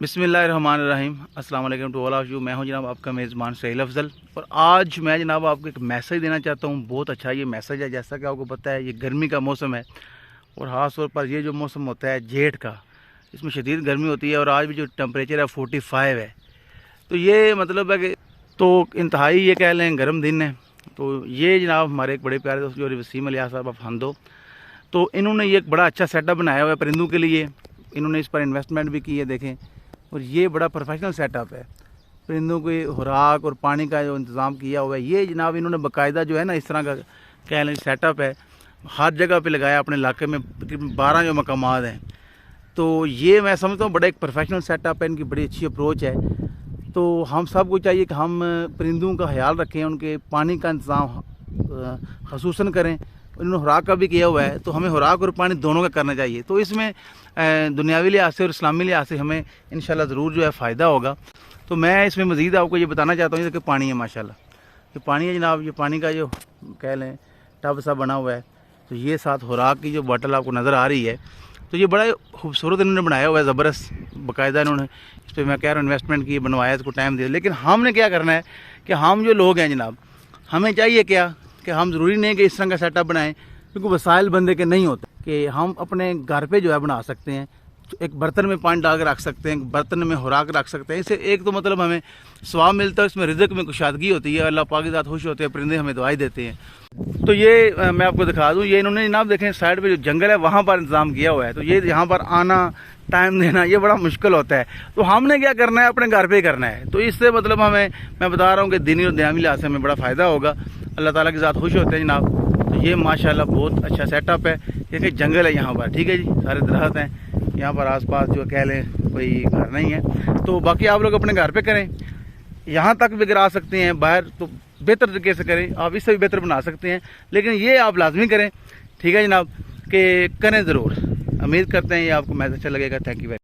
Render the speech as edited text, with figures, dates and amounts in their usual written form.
بسم اللہ الرحمن الرحیم۔ السلام علیکم ٹو آل آف یو۔ میں ہوں جناب آپ کا میزبان سہیل افضل، اور آج میں جناب آپ کو ایک میسیج دینا چاہتا ہوں۔ بہت اچھا یہ میسیج ہے۔ جیسا کہ آپ کو پتہ ہے یہ گرمی کا موسم ہے، اور خاص طور پر یہ جو موسم ہوتا ہے جیٹھ کا، اس میں شدید گرمی ہوتی ہے، اور آج بھی جو ٹمپریچر ہے 45 ہے، تو یہ مطلب ہے کہ تو انتہائی یہ کہہ لیں گرم دن ہے۔ تو یہ جناب ہمارے ایک بڑے پیارے دوست جو وسیم الیاس صاحب ہندو، تو انہوں نے یہ ایک بڑا اچھا سیٹ اپ بنایا ہوا ہے پرندوں کے لیے۔ انہوں نے اس پر انویسٹمنٹ بھی کی ہے، دیکھیں، اور یہ بڑا پروفیشنل سیٹ اپ ہے۔ پرندوں کی خوراک اور پانی کا جو انتظام کیا ہوا ہے، یہ جناب انہوں نے باقاعدہ جو ہے نا اس طرح کا کہہ لیں سیٹ اپ ہے، ہر جگہ پہ لگایا اپنے علاقے میں، تقریباً 12 جو مقامات ہیں۔ تو یہ میں سمجھتا ہوں بڑا ایک پروفیشنل سیٹ اپ ہے، ان کی بڑی اچھی اپروچ ہے۔ تو ہم سب کو چاہیے کہ ہم پرندوں کا خیال رکھیں، ان کے پانی کا انتظام خصوصاً کریں۔ انہوں نے خوراک کا بھی کیا ہوا ہے، تو ہمیں خوراک اور پانی دونوں کا کرنا چاہیے۔ تو اس میں دنیاوی لحاظ سے اور اسلامی لحاظ سے ہمیں انشاءاللہ ضرور جو ہے فائدہ ہوگا۔ تو میں اس میں مزید آپ کو یہ بتانا چاہتا ہوں کہ پانی ہے ماشاءاللہ، یہ پانی ہے جناب، یہ پانی کا جو کہہ لیں ٹب سا بنا ہوا ہے، تو یہ ساتھ خوراک کی جو باٹل آپ کو نظر آ رہی ہے، تو یہ بڑا خوبصورت انہوں نے بنایا ہوا ہے، زبردست باقاعدہ انہوں نے اس پہ میں کہہ رہا ہوں انویسٹمنٹ کی، بنوایا، اس کو ٹائم دیا۔ لیکن ہم نے کیا کرنا ہے کہ ہم جو لوگ ہیں جناب، ہمیں چاہیے کیا کہ ہم ضروری نہیں کہ اس طرح کا سیٹ اپ بنائیں، کیونکہ وسائل بندے کے نہیں ہوتے کہ ہم اپنے گھر پہ جو ہے بنا سکتے ہیں۔ ایک برتن میں پانی ڈال کے رکھ سکتے ہیں، برتن میں خوراک رکھ سکتے ہیں، اس سے ایک تو مطلب ہمیں ثواب ملتا ہے، اس میں رزق میں کشادگی ہوتی ہے، اللہ پاک کی ذات خوش ہوتے ہیں، پرندے ہمیں دعائیں دیتے ہیں۔ تو یہ میں آپ کو دکھا دوں، یہ انہوں نے جناب دیکھیں سائڈ پہ جو جنگل ہے وہاں پر انتظام کیا ہوا ہے، تو یہ یہاں پر آنا، ٹائم دینا، یہ بڑا مشکل ہوتا ہے۔ تو ہم نے کیا کرنا ہے، اپنے گھر پہ ہی کرنا ہے۔ تو اس سے مطلب ہمیں، میں بتا رہا ہوں کہ دینی اور دنیاوی لحاظ سے ہمیں بڑا فائدہ ہوگا، اللہ تعالیٰ کی ذات خوش ہوتے ہیں جناب۔ تو یہ ماشاءاللہ بہت اچھا سیٹ اپ ہے۔ دیکھیں جنگل ہے یہاں پر، ٹھیک ہے جی، سارے درخت ہیں یہاں پر، آس پاس جو کہہ لیں کوئی گھر نہیں ہے۔ تو باقی آپ لوگ اپنے گھر پہ کریں، یہاں تک بھی اگر آ سکتے ہیں باہر تو بہتر طریقے سے کریں، آپ اس سے بھی بہتر بنا سکتے ہیں، لیکن یہ آپ لازمی کریں، ٹھیک ہے جناب، کہ کریں ضرور۔ امید کرتے ہیں یہ آپ کو میسج اچھا لگے گا۔ Thank you very